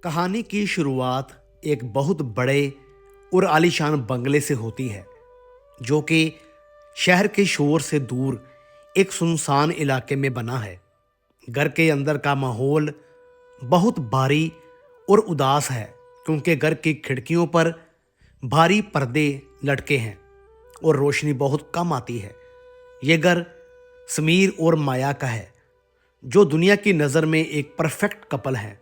कहानी की शुरुआत एक बहुत बड़े और आलीशान बंगले से होती है, जो कि शहर के शोर से दूर एक सुनसान इलाके में बना है। घर के अंदर का माहौल बहुत भारी और उदास है, क्योंकि घर की खिड़कियों पर भारी पर्दे लटके हैं और रोशनी बहुत कम आती है। ये घर समीर और माया का है, जो दुनिया की नज़र में एक परफेक्ट कपल है,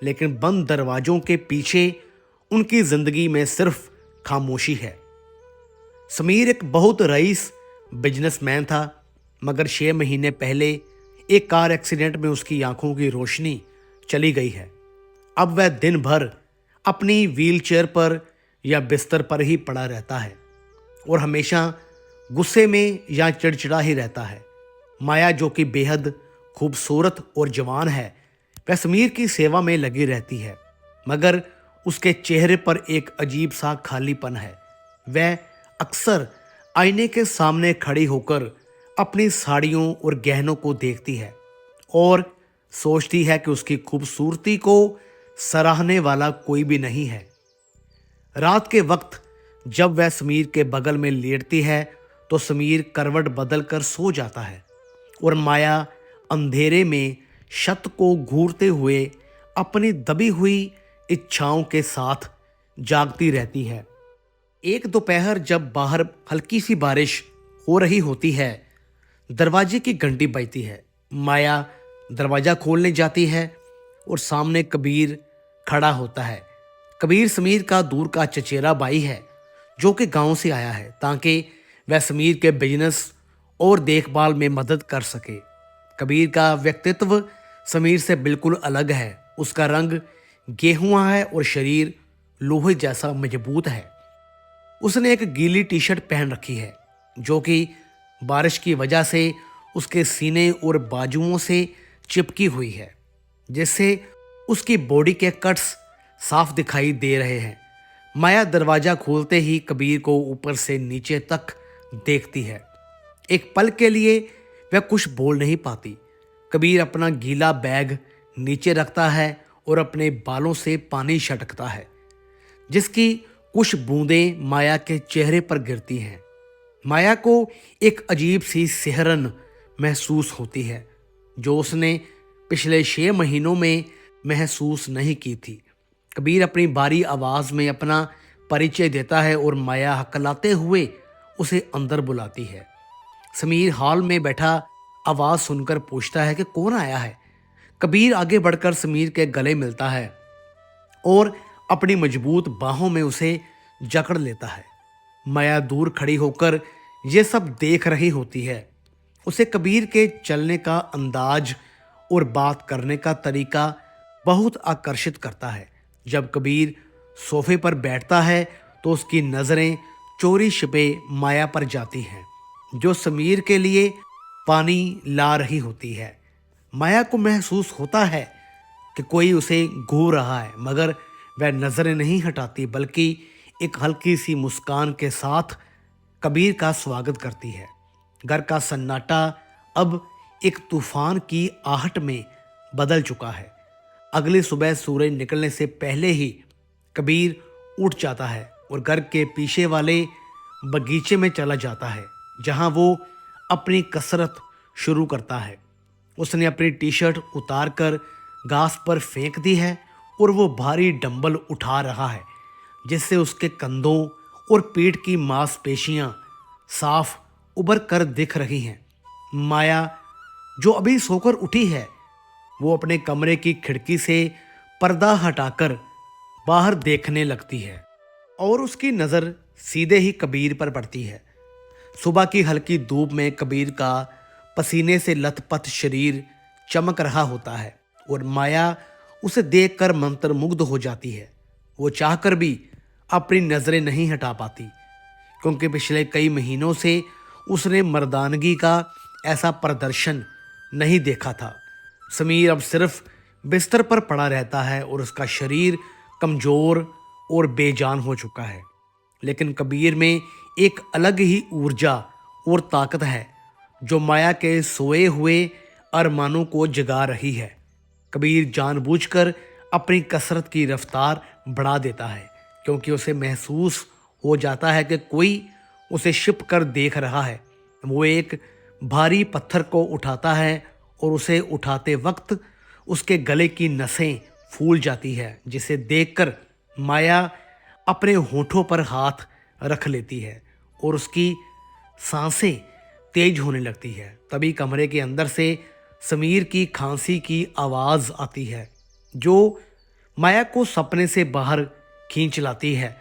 लेकिन बंद दरवाजों के पीछे उनकी जिंदगी में सिर्फ खामोशी है। समीर एक बहुत रईस बिजनेसमैन था, मगर 6 महीने पहले एक कार एक्सीडेंट में उसकी आंखों की रोशनी चली गई है। अब वह दिन भर अपनी व्हीलचेयर पर या बिस्तर पर ही पड़ा रहता है और हमेशा गुस्से में या चिड़चिड़ा ही रहता है। माया, जो कि बेहद खूबसूरत और जवान है, वह समीर की सेवा में लगी रहती है, मगर उसके चेहरे पर एक अजीब सा खालीपन है। वह अक्सर आईने के सामने खड़ी होकर अपनी साड़ियों और गहनों को देखती है और सोचती है कि उसकी खूबसूरती को सराहने वाला कोई भी नहीं है। रात के वक्त जब वह समीर के बगल में लेटती है, तो समीर करवट बदल कर सो जाता है और माया अंधेरे में छत को घूरते हुए अपनी दबी हुई इच्छाओं के साथ जागती रहती है। एक दोपहर जब बाहर हल्की सी बारिश हो रही होती है, दरवाजे की घंटी बजती है। माया दरवाजा खोलने जाती है और सामने कबीर खड़ा होता है। कबीर समीर का दूर का चचेरा भाई है, जो कि गांव से आया है ताकि वह समीर के बिजनेस और देखभाल में मदद कर सके। कबीर का व्यक्तित्व समीर से बिल्कुल अलग है। उसका रंग गेहुआ है और शरीर लोहे जैसा मजबूत है। उसने एक गीली टी शर्ट पहन रखी है, जो कि बारिश की वजह से उसके सीने और बाजुओं से चिपकी हुई है, जिससे उसकी बॉडी के कट्स साफ दिखाई दे रहे हैं। माया दरवाजा खोलते ही कबीर को ऊपर से नीचे तक देखती है। एक पल के लिए वह कुछ बोल नहीं पाती। कबीर अपना गीला बैग नीचे रखता है और अपने बालों से पानी छटकता है, जिसकी कुछ बूंदें माया के चेहरे पर गिरती हैं। माया को एक अजीब सी सिहरन महसूस होती है, जो उसने पिछले 6 महीनों में महसूस नहीं की थी। कबीर अपनी भारी आवाज में अपना परिचय देता है और माया हकलाते हुए उसे अंदर बुलाती है। समीर हॉल में बैठा आवाज सुनकर पूछता है कि कौन आया है। कबीर आगे बढ़कर समीर के गले मिलता है और अपनी मजबूत बाहों में उसे जकड़ लेता है। माया दूर खड़ी होकर यह सब देख रही होती है। उसे कबीर के चलने का अंदाज और बात करने का तरीका बहुत आकर्षित करता है। जब कबीर सोफे पर बैठता है, तो उसकी नज़रें चोरी छिपे माया पर जाती हैं, जो समीर के लिए पानी ला रही होती है। माया को महसूस होता है कि कोई उसे घूर रहा है, मगर वह नज़रें नहीं हटाती, बल्कि एक हल्की सी मुस्कान के साथ कबीर का स्वागत करती है। घर का सन्नाटा अब एक तूफान की आहट में बदल चुका है। अगली सुबह सूरज निकलने से पहले ही कबीर उठ जाता है और घर के पीछे वाले बगीचे में चला जाता है, जहां वो अपनी कसरत शुरू करता है। उसने अपनी टी शर्ट उतार कर घास पर फेंक दी है और वो भारी डंबल उठा रहा है, जिससे उसके कंधों और पीठ की मांसपेशियां साफ उभर कर दिख रही हैं। माया, जो अभी सोकर उठी है, वो अपने कमरे की खिड़की से पर्दा हटाकर बाहर देखने लगती है और उसकी नज़र सीधे ही कबीर पर पड़ती है। सुबह की हल्की धूप में कबीर का पसीने से लथपथ शरीर चमक रहा होता है और माया उसे देखकर मंत्रमुग्ध हो जाती है। वो चाहकर भी अपनी नज़रें नहीं हटा पाती, क्योंकि पिछले कई महीनों से उसने मर्दानगी का ऐसा प्रदर्शन नहीं देखा था। समीर अब सिर्फ बिस्तर पर पड़ा रहता है और उसका शरीर कमज़ोर और बेजान हो चुका है, लेकिन कबीर में एक अलग ही ऊर्जा और ताकत है, जो माया के सोए हुए अरमानों को जगा रही है। कबीर जानबूझकर अपनी कसरत की रफ्तार बढ़ा देता है, क्योंकि उसे महसूस हो जाता है कि कोई उसे छिप कर देख रहा है। वो एक भारी पत्थर को उठाता है और उसे उठाते वक्त उसके गले की नसें फूल जाती है, जिसे देखकर माया अपने होठों पर हाथ रख लेती है और उसकी सांसें तेज होने लगती है। तभी कमरे के अंदर से समीर की खांसी की आवाज़ आती है, जो माया को सपने से बाहर खींच लाती है।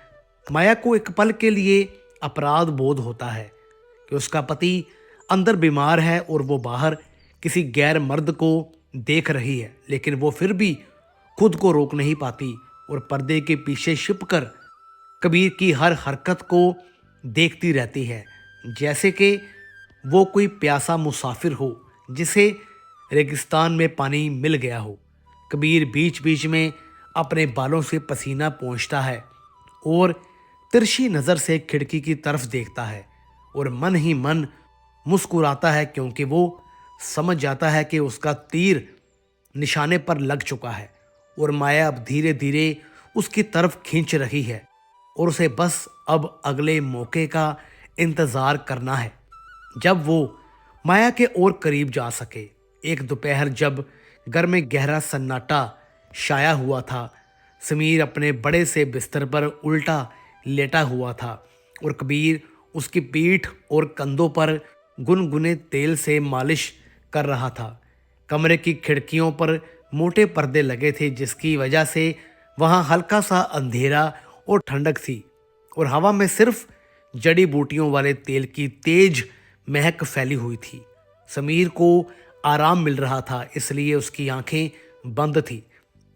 माया को एक पल के लिए अपराध बोध होता है कि उसका पति अंदर बीमार है और वो बाहर किसी गैर मर्द को देख रही है, लेकिन वो फिर भी खुद को रोक नहीं पाती और पर्दे के पीछे छिपकर कबीर की हर हरकत को देखती रहती है, जैसे कि वो कोई प्यासा मुसाफिर हो जिसे रेगिस्तान में पानी मिल गया हो। कबीर बीच बीच में अपने बालों से पसीना पोंछता है और तिरछी नज़र से खिड़की की तरफ देखता है और मन ही मन मुस्कुराता है, क्योंकि वो समझ जाता है कि उसका तीर निशाने पर लग चुका है और माया अब धीरे धीरे उसकी तरफ खींच रही है और उसे बस अब अगले मौके का इंतज़ार करना है, जब वो माया के और करीब जा सके। एक दोपहर जब घर में गहरा सन्नाटा छाया हुआ था, समीर अपने बड़े से बिस्तर पर उल्टा लेटा हुआ था और कबीर उसकी पीठ और कंधों पर गुनगुने तेल से मालिश कर रहा था। कमरे की खिड़कियों पर मोटे पर्दे लगे थे, जिसकी वजह से वहाँ हल्का सा अंधेरा और ठंडक थी और हवा में सिर्फ जड़ी बूटियों वाले तेल की तेज महक फैली हुई थी। समीर को आराम मिल रहा था, इसलिए उसकी आंखें बंद थी।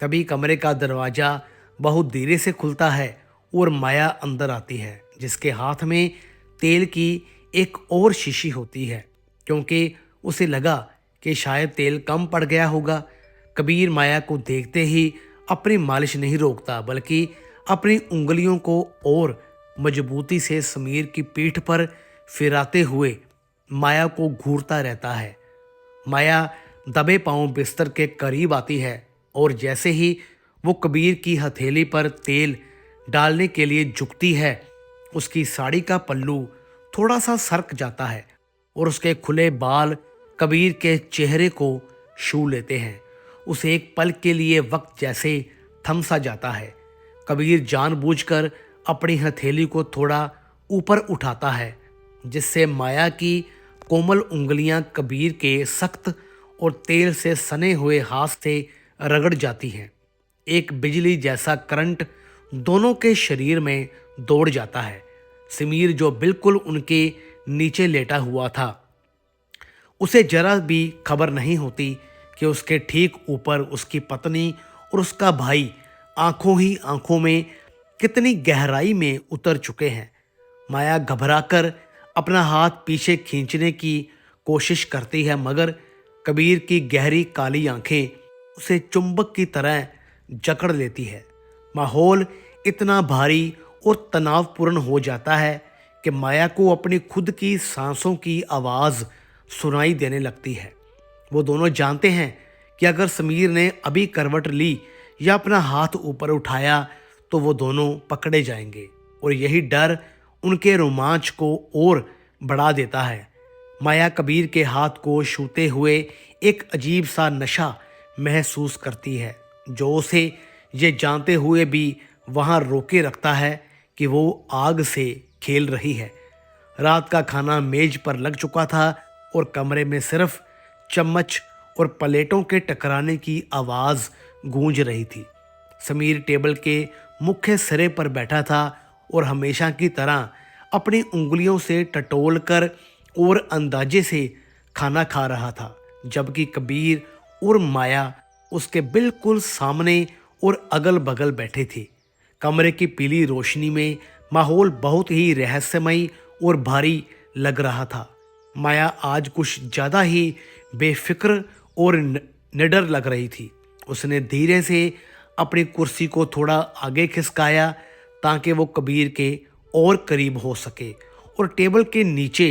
तभी कमरे का दरवाज़ा बहुत धीरे से खुलता है और माया अंदर आती है, जिसके हाथ में तेल की एक और शीशी होती है, क्योंकि उसे लगा कि शायद तेल कम पड़ गया होगा। कबीर माया को देखते ही अपनी मालिश नहीं रोकता, बल्कि अपनी उंगलियों को और मजबूती से समीर की पीठ पर फिराते हुए माया को घूरता रहता है। माया दबे पांव बिस्तर के करीब आती है और जैसे ही वो कबीर की हथेली पर तेल डालने के लिए झुकती है, उसकी साड़ी का पल्लू थोड़ा सा सरक जाता है और उसके खुले बाल कबीर के चेहरे को छू लेते हैं। उसे एक पल के लिए वक्त जैसे थम सा जाता है। कबीर जानबूझकर अपनी हथेली को थोड़ा ऊपर उठाता है, जिससे माया की कोमल उंगलियां कबीर के सख्त और तेल से सने हुए हाथ से रगड़ जाती हैं। एक बिजली जैसा करंट दोनों के शरीर में दौड़ जाता है। समीर, जो बिल्कुल उनके नीचे लेटा हुआ था, उसे जरा भी खबर नहीं होती कि उसके ठीक ऊपर उसकी पत्नी और उसका भाई आंखों ही आंखों में कितनी गहराई में उतर चुके हैं। माया घबराकर अपना हाथ पीछे खींचने की कोशिश करती है, मगर कबीर की गहरी काली आंखें उसे चुंबक की तरह जकड़ लेती है। माहौल इतना भारी और तनावपूर्ण हो जाता है कि माया को अपनी खुद की सांसों की आवाज़ सुनाई देने लगती है। वो दोनों जानते हैं कि अगर समीर ने अभी करवट ली या अपना हाथ ऊपर उठाया तो वो दोनों पकड़े जाएंगे, और यही डर उनके रोमांच को और बढ़ा देता है। माया कबीर के हाथ को छूते हुए एक अजीब सा नशा महसूस करती है, जो उसे ये जानते हुए भी वहाँ रोके रखता है कि वो आग से खेल रही है। रात का खाना मेज पर लग चुका था और कमरे में सिर्फ चम्मच और प्लेटों के टकराने की आवाज़ गूंज रही थी। समीर टेबल के मुख्य सिरे पर बैठा था और हमेशा की तरह अपनी उंगलियों से टटोल कर और अंदाजे से खाना खा रहा था, जबकि कबीर और माया उसके बिल्कुल सामने और अगल बगल बैठे थे। कमरे की पीली रोशनी में माहौल बहुत ही रहस्यमयी और भारी लग रहा था। माया आज कुछ ज़्यादा ही बेफिक्र और निडर लग रही थी। उसने धीरे से अपनी कुर्सी को थोड़ा आगे खिसकाया ताकि वो कबीर के और करीब हो सके, और टेबल के नीचे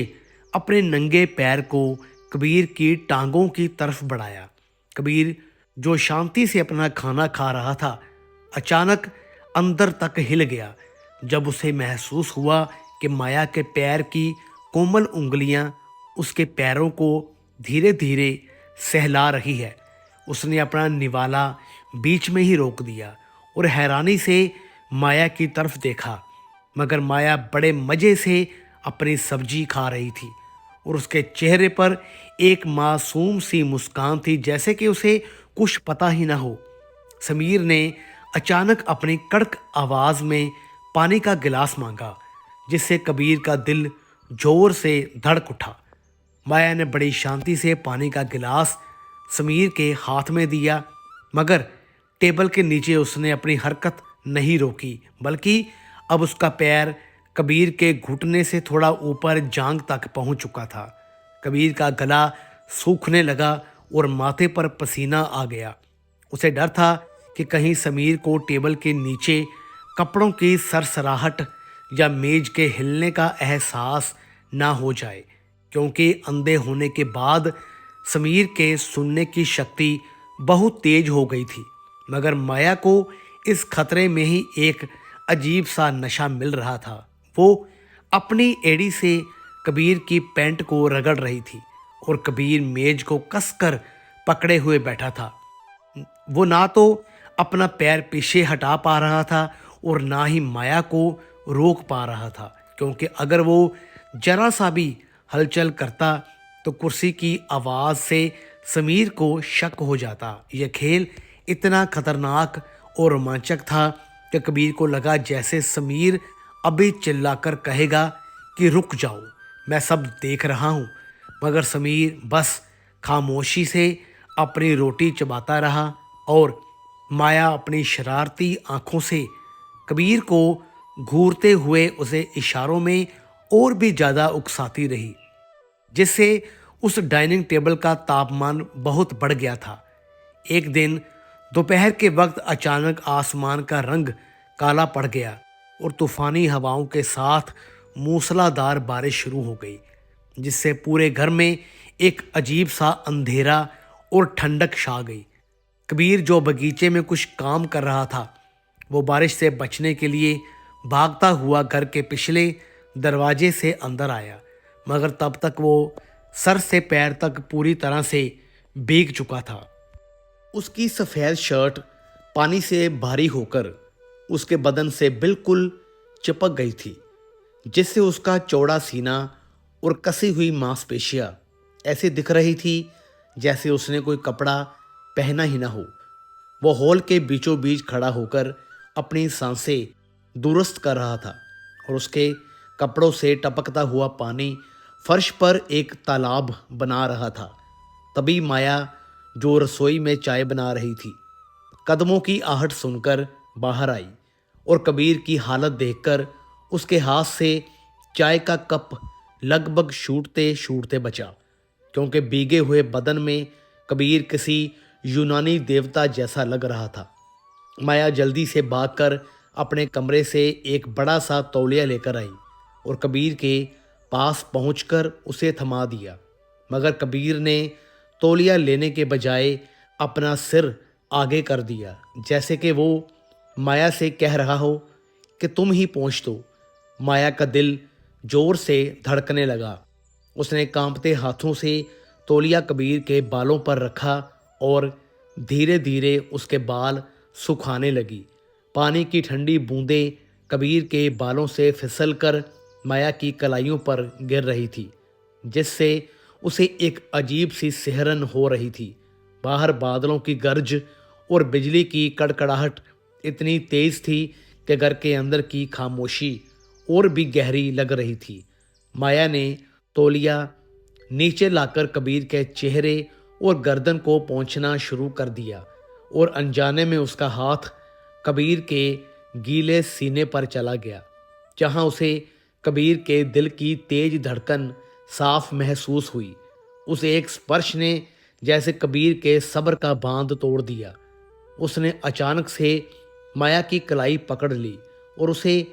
अपने नंगे पैर को कबीर की टांगों की तरफ बढ़ाया। कबीर जो शांति से अपना खाना खा रहा था, अचानक अंदर तक हिल गया जब उसे महसूस हुआ कि माया के पैर की कोमल उंगलियां उसके पैरों को धीरे धीरे सहला रही है। उसने अपना निवाला बीच में ही रोक दिया और हैरानी से माया की तरफ देखा, मगर माया बड़े मज़े से अपनी सब्जी खा रही थी और उसके चेहरे पर एक मासूम सी मुस्कान थी, जैसे कि उसे कुछ पता ही ना हो। समीर ने अचानक अपनी कड़क आवाज़ में पानी का गिलास मांगा, जिससे कबीर का दिल जोर से धड़क उठा। माया ने बड़ी शांति से पानी का गिलास समीर के हाथ में दिया, मगर टेबल के नीचे उसने अपनी हरकत नहीं रोकी, बल्कि अब उसका पैर कबीर के घुटने से थोड़ा ऊपर जांघ तक पहुंच चुका था। कबीर का गला सूखने लगा और माथे पर पसीना आ गया। उसे डर था कि कहीं समीर को टेबल के नीचे कपड़ों की सरसराहट या मेज के हिलने का एहसास ना हो जाए, क्योंकि अंधे होने के बाद समीर के सुनने की शक्ति बहुत तेज हो गई थी। मगर माया को इस खतरे में ही एक अजीब सा नशा मिल रहा था। वो अपनी एड़ी से कबीर की पैंट को रगड़ रही थी और कबीर मेज को कसकर पकड़े हुए बैठा था। वो ना तो अपना पैर पीछे हटा पा रहा था और ना ही माया को रोक पा रहा था, क्योंकि अगर वो जरा सा भी हलचल करता तो कुर्सी की आवाज़ से समीर को शक हो जाता। यह खेल इतना खतरनाक और रोमांचक था कि कबीर को लगा जैसे समीर अभी चिल्लाकर कहेगा कि रुक जाओ, मैं सब देख रहा हूँ। मगर समीर बस खामोशी से अपनी रोटी चबाता रहा और माया अपनी शरारती आंखों से कबीर को घूरते हुए उसे इशारों में और भी ज़्यादा उकसाती रही, जिससे उस डाइनिंग टेबल का तापमान बहुत बढ़ गया था। एक दिन दोपहर के वक्त अचानक आसमान का रंग काला पड़ गया और तूफानी हवाओं के साथ मूसलाधार बारिश शुरू हो गई, जिससे पूरे घर में एक अजीब सा अंधेरा और ठंडक छा गई। कबीर जो बगीचे में कुछ काम कर रहा था, वो बारिश से बचने के लिए भागता हुआ घर के पिछले दरवाजे से अंदर आया, मगर तब तक वो सर से पैर तक पूरी तरह से भीग चुका था। उसकी सफ़ेद शर्ट पानी से भारी होकर उसके बदन से बिल्कुल चिपक गई थी, जिससे उसका चौड़ा सीना और कसी हुई मांसपेशियां ऐसे दिख रही थी जैसे उसने कोई कपड़ा पहना ही ना हो। वो हॉल के बीचों बीच खड़ा होकर अपनी सांसें दुरुस्त कर रहा था और उसके कपड़ों से टपकता हुआ पानी फर्श पर एक तालाब बना रहा था। तभी माया, जो रसोई में चाय बना रही थी, कदमों की आहट सुनकर बाहर आई और कबीर की हालत देखकर उसके हाथ से चाय का कप लगभग छूटते छूटते बचा, क्योंकि भीगे हुए बदन में कबीर किसी यूनानी देवता जैसा लग रहा था। माया जल्दी से भागकर अपने कमरे से एक बड़ा सा तौलिया लेकर आई और कबीर के पास पहुंचकर उसे थमा दिया, मगर कबीर ने तौलिया लेने के बजाय अपना सिर आगे कर दिया, जैसे कि वो माया से कह रहा हो कि तुम ही पहुँच दो। माया का दिल जोर से धड़कने लगा। उसने कांपते हाथों से तौलिया कबीर के बालों पर रखा और धीरे धीरे उसके बाल सुखाने लगी। पानी की ठंडी बूंदें कबीर के बालों से फिसलकर माया की कलाइयों पर गिर रही थी, जिससे उसे एक अजीब सी सिहरन हो रही थी। बाहर बादलों की गर्ज और बिजली की कड़कड़ाहट इतनी तेज थी कि घर के अंदर की खामोशी और भी गहरी लग रही थी। माया ने तौलिया नीचे लाकर कबीर के चेहरे और गर्दन को पोंछना शुरू कर दिया और अनजाने में उसका हाथ कबीर के गीले सीने पर चला गया, जहां उसे कबीर के दिल की तेज धड़कन साफ महसूस हुई। उस एक स्पर्श ने जैसे कबीर के सब्र का बांध तोड़ दिया। उसने अचानक से माया की कलाई पकड़ ली और उसे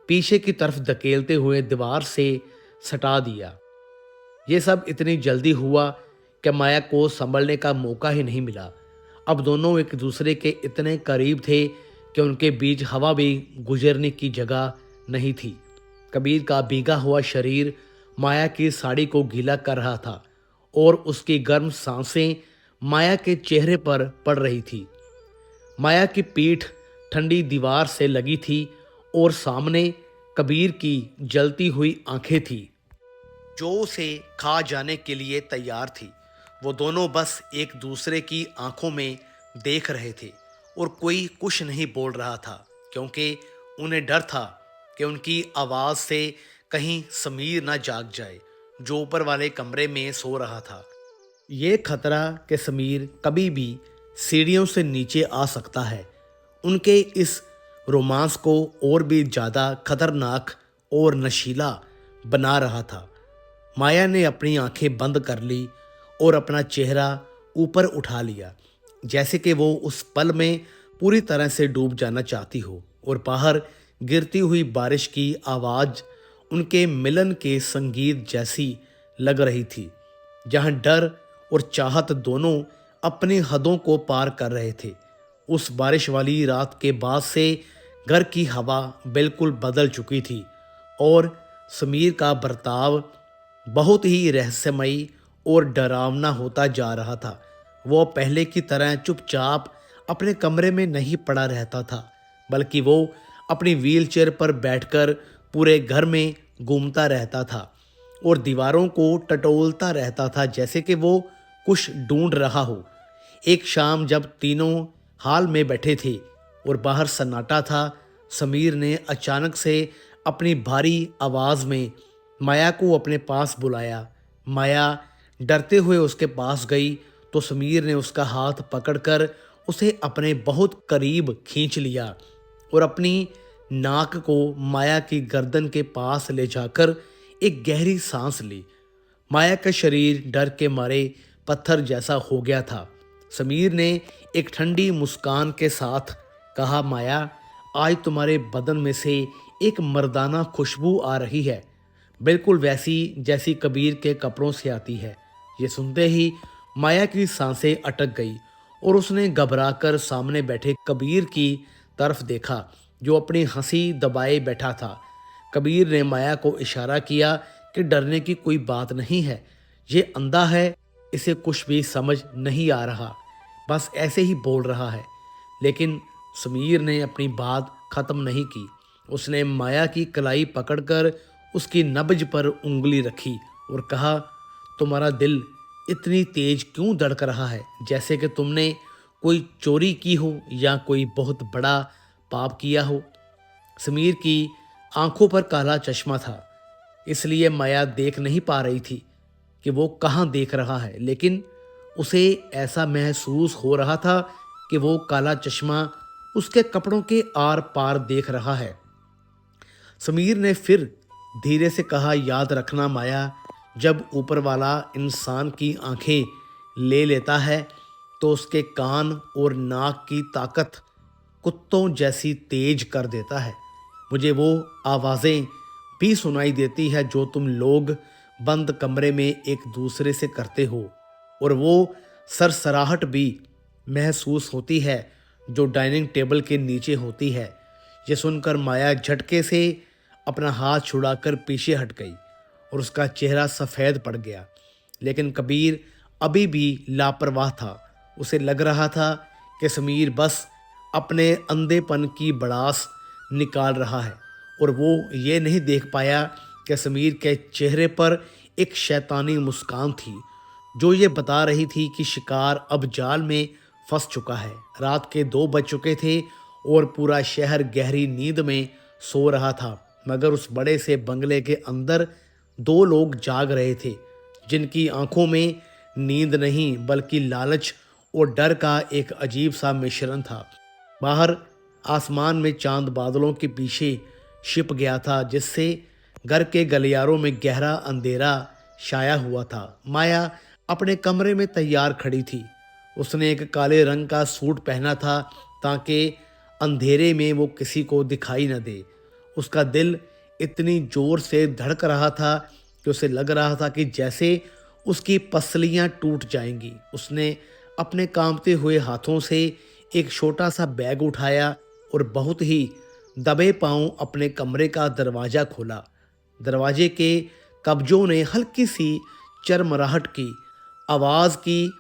पीछे की तरफ धकेलते हुए दीवार से सटा दिया। ये सब इतनी जल्दी हुआ कि माया को संभलने का मौका ही नहीं मिला। अब दोनों एक दूसरे के इतने करीब थे कि उनके बीच हवा भी गुजरने की जगह नहीं थी। कबीर का भीगा हुआ शरीर माया की साड़ी को गीला कर रहा था और उसकी गर्म सांसें माया के चेहरे पर पड़ रही थी। माया की पीठ ठंडी दीवार से लगी थी और सामने कबीर की जलती हुई आंखें थी जो उसे खा जाने के लिए तैयार थी। वो दोनों बस एक दूसरे की आंखों में देख रहे थे और कोई कुछ नहीं बोल रहा था, क्योंकि उन्हें डर था कि उनकी आवाज़ से कहीं समीर ना जाग जाए जो ऊपर वाले कमरे में सो रहा था। ये खतरा कि समीर कभी भी सीढ़ियों से नीचे आ सकता है उनके इस रोमांस को और भी ज़्यादा खतरनाक और नशीला बना रहा था। माया ने अपनी आंखें बंद कर ली और अपना चेहरा ऊपर उठा लिया, जैसे कि वो उस पल में पूरी तरह से डूब जाना चाहती हो और बाहर गिरती हुई बारिश की आवाज़ उनके मिलन के संगीत जैसी लग रही थी, जहां डर और चाहत दोनों अपनी हदों को पार कर रहे थे। उस बारिश वाली रात के बाद से घर की हवा बिल्कुल बदल चुकी थी और समीर का बर्ताव बहुत ही रहस्यमयी और डरावना होता जा रहा था। वो पहले की तरह चुपचाप अपने कमरे में नहीं पड़ा रहता था, बल्कि वो अपनी व्हीलचेयर पर बैठकर पूरे घर में घूमता रहता था और दीवारों को टटोलता रहता था, जैसे कि वो कुछ ढूंढ रहा हो। एक शाम जब तीनों हाल में बैठे थे और बाहर सन्नाटा था, समीर ने अचानक से अपनी भारी आवाज़ में माया को अपने पास बुलाया। माया डरते हुए उसके पास गई तो समीर ने उसका हाथ पकड़कर उसे अपने बहुत करीब खींच लिया और अपनी नाक को माया की गर्दन के पास ले जाकर एक गहरी सांस ली। माया का शरीर डर के मारे पत्थर जैसा हो गया था। समीर ने एक ठंडी मुस्कान के साथ कहा, माया, आज तुम्हारे बदन में से एक मर्दाना खुशबू आ रही है, बिल्कुल वैसी जैसी कबीर के कपड़ों से आती है। ये सुनते ही माया की सांसें अटक गई और उसने घबराकर सामने बैठे कबीर की तरफ देखा जो अपनी हंसी दबाए बैठा था। कबीर ने माया को इशारा किया कि डरने की कोई बात नहीं है, ये अंधा है, इसे कुछ भी समझ नहीं आ रहा, बस ऐसे ही बोल रहा है। लेकिन समीर ने अपनी बात खत्म नहीं की। उसने माया की कलाई पकड़कर उसकी नब्ज पर उंगली रखी और कहा, तुम्हारा दिल इतनी तेज क्यों धड़क रहा है, जैसे कि तुमने कोई चोरी की हो या कोई बहुत बड़ा पाप किया हो। समीर की आंखों पर काला चश्मा था, इसलिए माया देख नहीं पा रही थी कि वो कहाँ देख रहा है, लेकिन उसे ऐसा महसूस हो रहा था कि वो काला चश्मा उसके कपड़ों के आर पार देख रहा है। समीर ने फिर धीरे से कहा, याद रखना माया, जब ऊपर वाला इंसान की आंखें ले लेता है तो उसके कान और नाक की ताकत कुत्तों जैसी तेज कर देता है। मुझे वो आवाज़ें भी सुनाई देती है जो तुम लोग बंद कमरे में एक दूसरे से करते हो, और वो सरसराहट भी महसूस होती है जो डाइनिंग टेबल के नीचे होती है। ये सुनकर माया झटके से अपना हाथ छुड़ाकर पीछे हट गई और उसका चेहरा सफ़ेद पड़ गया। लेकिन कबीर अभी भी लापरवाह था। उसे लग रहा था कि समीर बस अपने अंधेपन की भड़ास निकाल रहा है और वो ये नहीं देख पाया कि समीर के चेहरे पर एक शैतानी मुस्कान थी जो ये बता रही थी कि शिकार अब जाल में फंस चुका है। रात के 2 बज चुके थे और पूरा शहर गहरी नींद में सो रहा था, मगर उस बड़े से बंगले के अंदर 2 लोग जाग रहे थे जिनकी आंखों में नींद नहीं बल्कि लालच और डर का एक अजीब सा मिश्रण था। बाहर आसमान में चांद बादलों के पीछे छिप गया था, जिससे घर के गलियारों में गहरा अंधेरा छाया हुआ था। माया अपने कमरे में तैयार खड़ी थी। उसने एक काले रंग का सूट पहना था ताकि अंधेरे में वो किसी को दिखाई न दे। उसका दिल इतनी जोर से धड़क रहा था कि उसे लग रहा था कि जैसे उसकी पसलियां टूट जाएंगी। उसने अपने कांपते हुए हाथों से एक छोटा सा बैग उठाया और बहुत ही दबे पांव अपने कमरे का दरवाज़ा खोला। दरवाजे के कब्जों ने हल्की सी चरमराहट की आवाज़ की,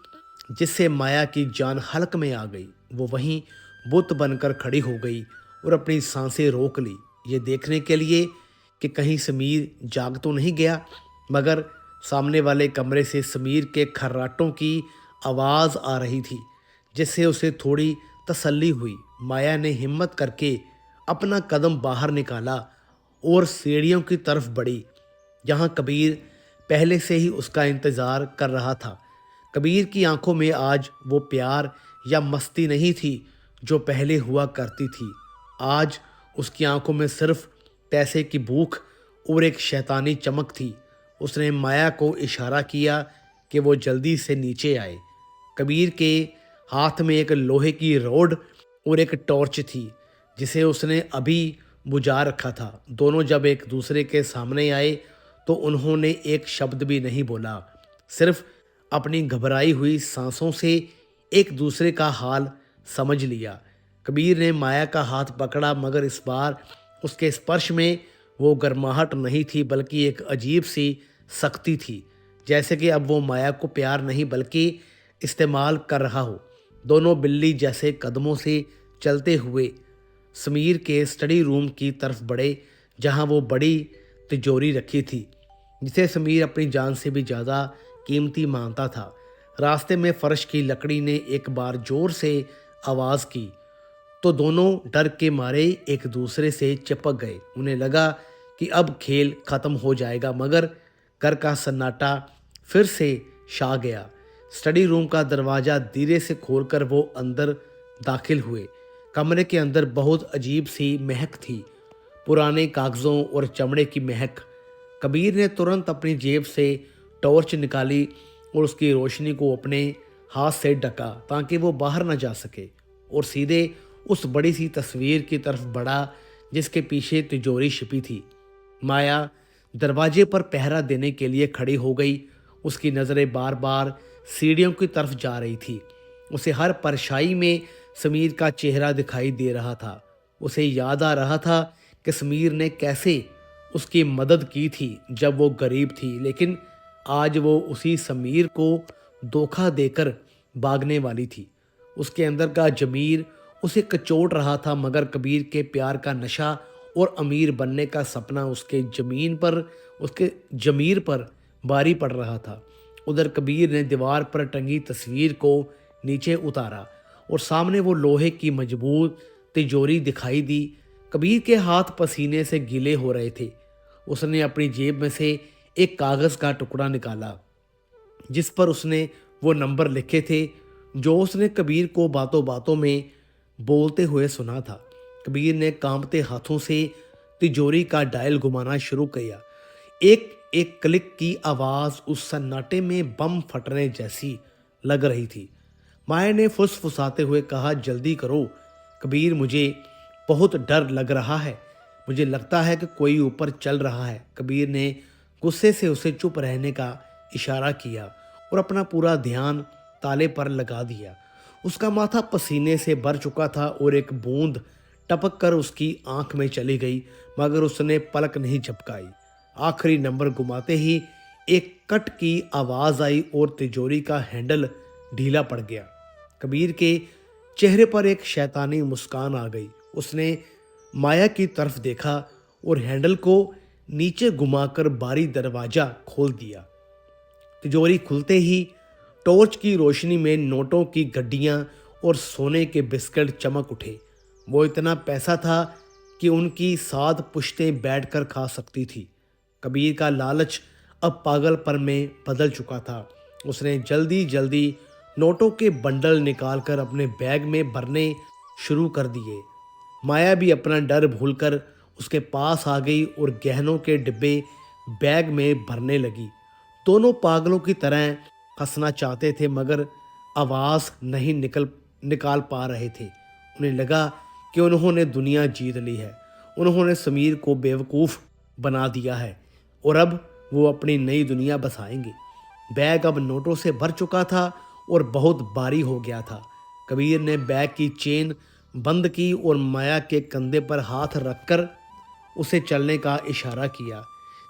जिससे माया की जान हलक में आ गई। वो वहीं बुत बनकर खड़ी हो गई और अपनी सांसें रोक ली, ये देखने के लिए कि कहीं समीर जाग तो नहीं गया। मगर सामने वाले कमरे से समीर के खर्राटों की आवाज़ आ रही थी, जिससे उसे थोड़ी तसल्ली हुई। माया ने हिम्मत करके अपना कदम बाहर निकाला और सीढ़ियों की तरफ बढ़ी, जहां कबीर पहले से ही उसका इंतज़ार कर रहा था। कबीर की आंखों में आज वो प्यार या मस्ती नहीं थी जो पहले हुआ करती थी। आज उसकी आंखों में सिर्फ पैसे की भूख और एक शैतानी चमक थी। उसने माया को इशारा किया कि वो जल्दी से नीचे आए। कबीर के हाथ में एक लोहे की रॉड और एक टॉर्च थी, जिसे उसने अभी बुझा रखा था। दोनों जब एक दूसरे के सामने आए तो उन्होंने एक शब्द भी नहीं बोला, सिर्फ अपनी घबराई हुई सांसों से एक दूसरे का हाल समझ लिया। कबीर ने माया का हाथ पकड़ा, मगर इस बार उसके स्पर्श में वो गर्माहट नहीं थी, बल्कि एक अजीब सी सख्ती थी, जैसे कि अब वो माया को प्यार नहीं बल्कि इस्तेमाल कर रहा हो। दोनों बिल्ली जैसे कदमों से चलते हुए समीर के स्टडी रूम की तरफ बढ़े, जहां वो बड़ी तिजोरी रखी थी, जिसे समीर अपनी जान से भी ज़्यादा कीमती मानता था। रास्ते में फर्श की लकड़ी ने एक बार जोर से आवाज़ की तो दोनों डर के मारे एक दूसरे से चिपक गए। उन्हें लगा कि अब खेल खत्म हो जाएगा, मगर घर का सन्नाटा फिर से छा गया। स्टडी रूम का दरवाज़ा धीरे से खोलकर वो अंदर दाखिल हुए। कमरे के अंदर बहुत अजीब सी महक थी, पुराने कागज़ों और चमड़े की महक। कबीर ने तुरंत अपनी जेब से टॉर्च निकाली और उसकी रोशनी को अपने हाथ से ढका ताकि वो बाहर न जा सके, और सीधे उस बड़ी सी तस्वीर की तरफ बढ़ा जिसके पीछे तिजोरी छिपी थी। माया दरवाजे पर पहरा देने के लिए खड़ी हो गई। उसकी नज़रें बार बार सीढ़ियों की तरफ जा रही थी। उसे हर परछाई में समीर का चेहरा दिखाई दे रहा था। उसे याद आ रहा था कि समीर ने कैसे उसकी मदद की थी जब वो गरीब थी, लेकिन आज वो उसी समीर को धोखा देकर भागने वाली थी। उसके अंदर का जमीर उसे कचोट रहा था, मगर कबीर के प्यार का नशा और अमीर बनने का सपना उसके जमीर पर भारी पड़ रहा था। उधर कबीर ने दीवार पर टंगी तस्वीर को नीचे उतारा और सामने वो लोहे की मजबूत तिजोरी दिखाई दी। कबीर के हाथ पसीने से गीले हो रहे थे। उसने अपनी जेब में से एक कागज़ का टुकड़ा निकाला, जिस पर उसने वो नंबर लिखे थे जो उसने कबीर को बातों बातों में बोलते हुए सुना था। कबीर ने कांपते हाथों से तिजोरी का डायल घुमाना शुरू किया। एक एक क्लिक की आवाज़ उस सन्नाटे में बम फटने जैसी लग रही थी। माया ने फुसफुसाते हुए कहा, जल्दी करो कबीर, मुझे बहुत डर लग रहा है। मुझे लगता है कि कोई ऊपर चल रहा है। कबीर ने गुस्से से उसे चुप रहने का इशारा किया और अपना पूरा ध्यान ताले पर लगा दिया। उसका माथा पसीने से भर चुका था और एक बूंद टपक कर उसकी आंख में चली गई, मगर उसने पलक नहीं झपकाई। आखिरी नंबर घुमाते ही एक कट की आवाज़ आई और तिजोरी का हैंडल ढीला पड़ गया। कबीर के चेहरे पर एक शैतानी मुस्कान आ गई। उसने माया की तरफ देखा और हैंडल को नीचे घुमाकर बारी दरवाज़ा खोल दिया। तिजोरी खुलते ही टॉर्च की रोशनी में नोटों की गड्डियां और सोने के बिस्किट चमक उठे। वो इतना पैसा था कि उनकी 7 पुश्तें बैठकर खा सकती थी। कबीर का लालच अब पागलपन में बदल चुका था। उसने जल्दी जल्दी नोटों के बंडल निकालकर अपने बैग में भरने शुरू कर दिए। माया भी अपना डर भूलकर उसके पास आ गई और गहनों के डिब्बे बैग में भरने लगी। दोनों पागलों की तरह हंसना चाहते थे, मगर आवाज़ नहीं निकाल पा रहे थे। उन्हें लगा कि उन्होंने दुनिया जीत ली है। उन्होंने समीर को बेवकूफ़ बना दिया है और अब वो अपनी नई दुनिया बसाएंगे। बैग अब नोटों से भर चुका था और बहुत भारी हो गया था। कबीर ने बैग की चेन बंद की और माया के कंधे पर हाथ रखकर उसे चलने का इशारा किया।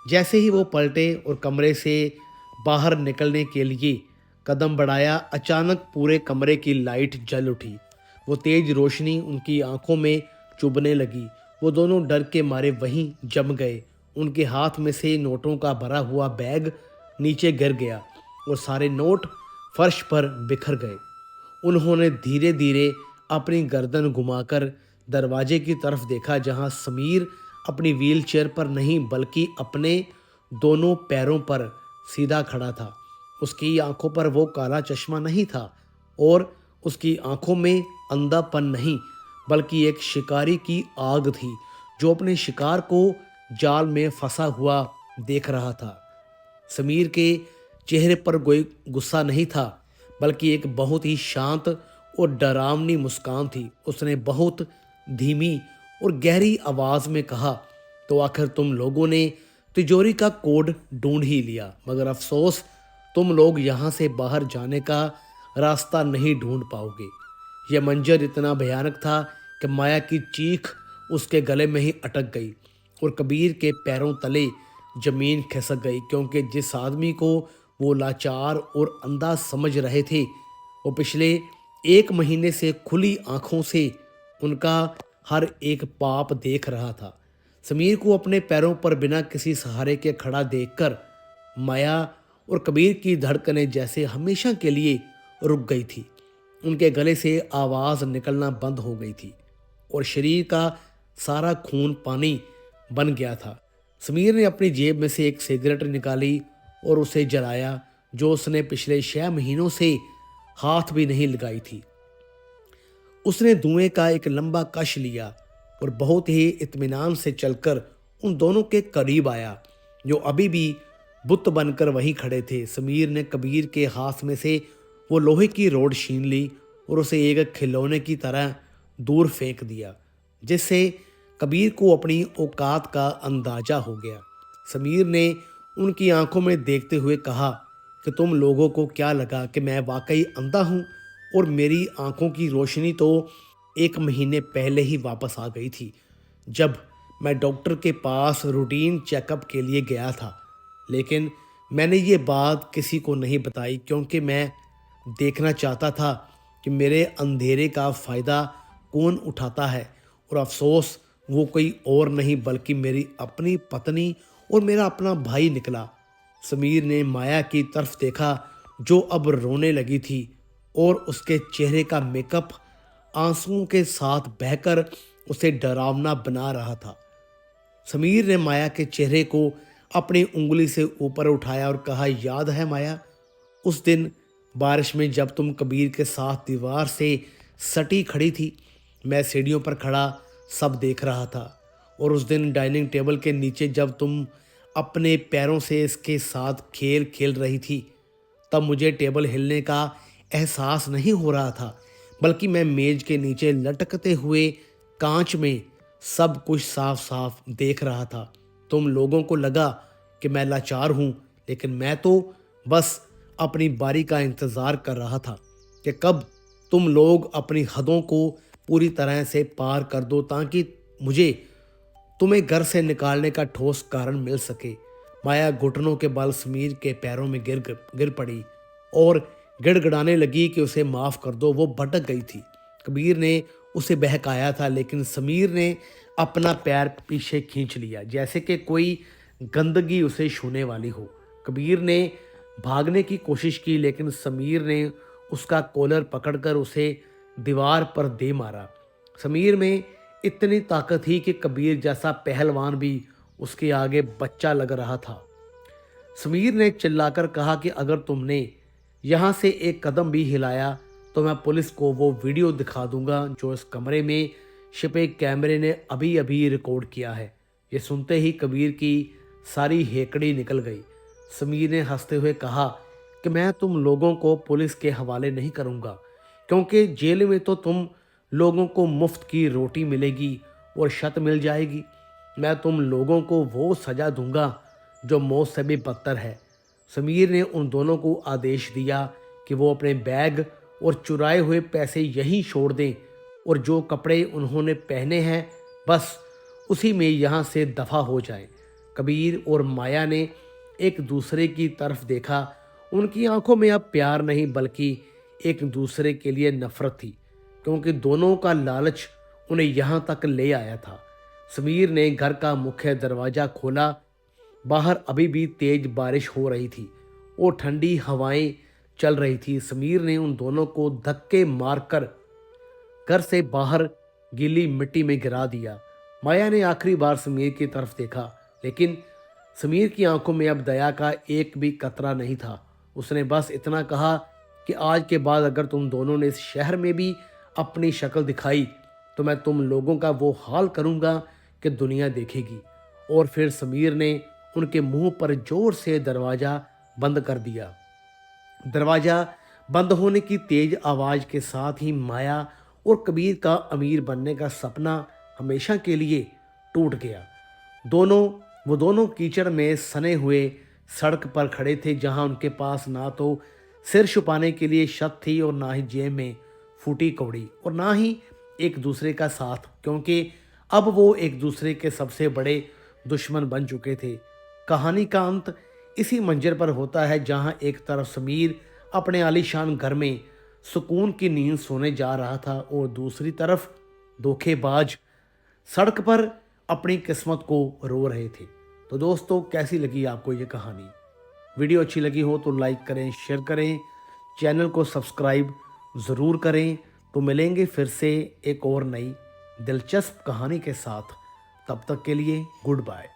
जैसे ही वो पलटे और कमरे से बाहर निकलने के लिए कदम बढ़ाया, अचानक पूरे कमरे की लाइट जल उठी। वो तेज रोशनी उनकी आंखों में चुभने लगी। वो दोनों डर के मारे वहीं जम गए। उनके हाथ में से नोटों का भरा हुआ बैग नीचे गिर गया और सारे नोट फर्श पर बिखर गए। उन्होंने धीरे धीरे अपनी गर्दन घुमाकर दरवाजे की तरफ देखा, जहां समीर अपनी व्हीलचेयर पर नहीं बल्कि अपने दोनों पैरों पर सीधा खड़ा था। उसकी आंखों पर वो काला चश्मा नहीं था और उसकी आंखों में अंधापन नहीं बल्कि एक शिकारी की आग थी जो अपने शिकार को जाल में फंसा हुआ देख रहा था। समीर के चेहरे पर कोई गुस्सा नहीं था बल्कि एक बहुत ही शांत और डरावनी मुस्कान थी। उसने बहुत धीमी और गहरी आवाज में कहा, तो आखिर तुम लोगों ने तिजोरी का कोड ढूंढ ही लिया, मगर अफसोस तुम लोग यहाँ से बाहर जाने का रास्ता नहीं ढूंढ पाओगे। यह मंजर इतना भयानक था कि माया की चीख उसके गले में ही अटक गई और कबीर के पैरों तले जमीन खिसक गई, क्योंकि जिस आदमी को वो लाचार और अंधा समझ रहे थे वो पिछले 1 महीने से खुली आंखों से उनका हर एक पाप देख रहा था। समीर को अपने पैरों पर बिना किसी सहारे के खड़ा देखकर माया और कबीर की धड़कनें जैसे हमेशा के लिए रुक गई थी। उनके गले से आवाज़ निकलना बंद हो गई थी और शरीर का सारा खून पानी बन गया था। समीर ने अपनी जेब में से एक सिगरेट निकाली और उसे जलाया, जो उसने पिछले 6 महीनों से हाथ भी नहीं लगाई थी। उसने धुएं का एक लंबा कश लिया और बहुत ही इत्मीनान से चलकर उन दोनों के करीब आया जो अभी भी बुत बनकर वहीं खड़े थे। समीर ने कबीर के हाथ में से वो लोहे की रोड छीन ली और उसे एक खिलौने की तरह दूर फेंक दिया, जिससे कबीर को अपनी औकात का अंदाजा हो गया। समीर ने उनकी आंखों में देखते हुए कहा कि तुम लोगों को क्या लगा कि मैं वाकई अंधा हूँ, और मेरी आंखों की रोशनी तो 1 महीने पहले ही वापस आ गई थी जब मैं डॉक्टर के पास रूटीन चेकअप के लिए गया था। लेकिन मैंने ये बात किसी को नहीं बताई क्योंकि मैं देखना चाहता था कि मेरे अंधेरे का फ़ायदा कौन उठाता है, और अफसोस वो कोई और नहीं बल्कि मेरी अपनी पत्नी और मेरा अपना भाई निकला। समीर ने माया की तरफ देखा जो अब रोने लगी थी और उसके चेहरे का मेकअप आंसुओं के साथ बहकर उसे डरावना बना रहा था। समीर ने माया के चेहरे को अपनी उंगली से ऊपर उठाया और कहा, याद है माया, उस दिन बारिश में जब तुम कबीर के साथ दीवार से सटी खड़ी थी? मैं सीढ़ियों पर खड़ा सब देख रहा था, और उस दिन डाइनिंग टेबल के नीचे जब तुम अपने पैरों से इसके साथ खेल खेल रही थी, तब मुझे टेबल हिलने का एहसास नहीं हो रहा था बल्कि मैं मेज के नीचे लटकते हुए कांच में सब कुछ साफ साफ देख रहा था। तुम लोगों को लगा कि मैं लाचार हूँ, लेकिन मैं तो बस अपनी बारी का इंतज़ार कर रहा था कि कब तुम लोग अपनी हदों को पूरी तरह से पार कर दो ताकि मुझे तुम्हें घर से निकालने का ठोस कारण मिल सके। माया घुटनों के बल समीर के पैरों में गिर पड़ी और गिड़गिड़ाने लगी कि उसे माफ़ कर दो। वो भटक गई थी। कबीर ने उसे बहकाया था, लेकिन समीर ने अपना पैर पीछे खींच लिया जैसे कि कोई गंदगी उसे छूने वाली हो। कबीर ने भागने की कोशिश की, लेकिन समीर ने उसका कॉलर पकड़कर उसे दीवार पर दे मारा। समीर में इतनी ताकत थी कि कबीर जैसा पहलवान भी उसके आगे बच्चा लग रहा था। समीर ने चिल्लाकर कहा कि अगर तुमने यहाँ से एक कदम भी हिलाया तो मैं पुलिस को वो वीडियो दिखा दूंगा जो इस कमरे में छिपे कैमरे ने अभी अभी रिकॉर्ड किया है। ये सुनते ही कबीर की सारी हेकड़ी निकल गई। समीर ने हंसते हुए कहा कि मैं तुम लोगों को पुलिस के हवाले नहीं करूँगा, क्योंकि जेल में तो तुम लोगों को मुफ्त की रोटी मिलेगी और छत मिल जाएगी। मैं तुम लोगों को वो सज़ा दूंगा जो मौत से भी बदतर है। समीर ने उन दोनों को आदेश दिया कि वो अपने बैग और चुराए हुए पैसे यहीं छोड़ दें और जो कपड़े उन्होंने पहने हैं बस उसी में यहाँ से दफ़ा हो जाएं। कबीर और माया ने एक दूसरे की तरफ देखा। उनकी आंखों में अब प्यार नहीं बल्कि एक दूसरे के लिए नफरत थी, क्योंकि दोनों का लालच उन्हें यहाँ तक ले आया था। समीर ने घर का मुख्य दरवाज़ा खोला। बाहर अभी भी तेज बारिश हो रही थी और ठंडी हवाएं चल रही थी। समीर ने उन दोनों को धक्के मारकर घर से बाहर गीली मिट्टी में गिरा दिया। माया ने आखिरी बार समीर की तरफ देखा, लेकिन समीर की आंखों में अब दया का एक भी कतरा नहीं था। उसने बस इतना कहा कि आज के बाद अगर तुम दोनों ने इस शहर में भी अपनी शक्ल दिखाई तो मैं तुम लोगों का वो हाल करूंगा कि दुनिया देखेगी। और फिर समीर ने उनके मुंह पर जोर से दरवाज़ा बंद कर दिया। दरवाज़ा बंद होने की तेज आवाज़ के साथ ही माया और कबीर का अमीर बनने का सपना हमेशा के लिए टूट गया। वो दोनों कीचड़ में सने हुए सड़क पर खड़े थे, जहां उनके पास ना तो सिर छुपाने के लिए छत थी और ना ही जेब में फूटी कौड़ी और ना ही एक दूसरे का साथ, क्योंकि अब वो एक दूसरे के सबसे बड़े दुश्मन बन चुके थे। कहानी का अंत इसी मंजर पर होता है, जहां एक तरफ समीर अपने आलीशान घर में सुकून की नींद सोने जा रहा था और दूसरी तरफ धोखेबाज सड़क पर अपनी किस्मत को रो रहे थे। तो दोस्तों, कैसी लगी आपको ये कहानी? वीडियो अच्छी लगी हो तो लाइक करें, शेयर करें, चैनल को सब्सक्राइब ज़रूर करें। तो मिलेंगे फिर से एक और नई दिलचस्प कहानी के साथ। तब तक के लिए गुड बाय।